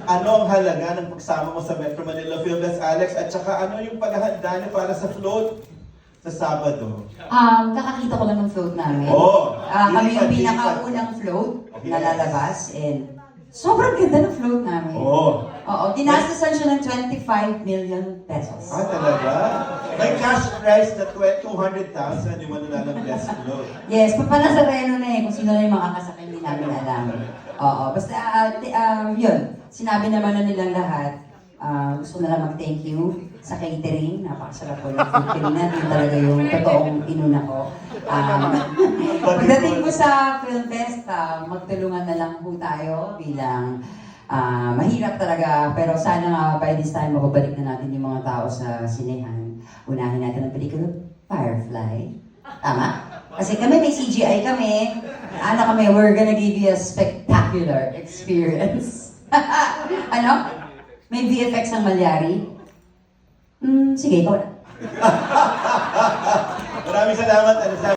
Ano ang halaga ng pagsama mo sa Metro Manila Film Fest, Alex? At saka ano yung paghahanda niyo para sa float sa Sabado? Kakakita ko lang ng float namin. Oh, Kami yung lilipat. pinakaunang float Okay. na lalabas and sobrang ganda ng float namin. Oo. Oo, dinastasan siya ng 25 million pesos. Ah, talaga? May cash prize na 200,000 yung mananalang best float. Yes, papanasareno na kung sino na yung makakasakay, hindi namin alam. Oo, basta yun, sinabi naman na nilang lahat. Gusto na lang mag-thank you sa catering. Napakasarap po ng catering natin. Talaga yung totoong inuna ko. Pagdating po sa Film Fest, magtulungan na lang po tayo bilang mahirap talaga. Pero sana nga by this time mababalik na natin yung mga tao sa sinehan. Unahin natin ang pelikula Firefly. Tama? Kasi kami may CGI kami. Kami, we're gonna give you a spectacular experience. Ano? May VFX ang Malyari? Sige, ikaw na. Maraming salamat.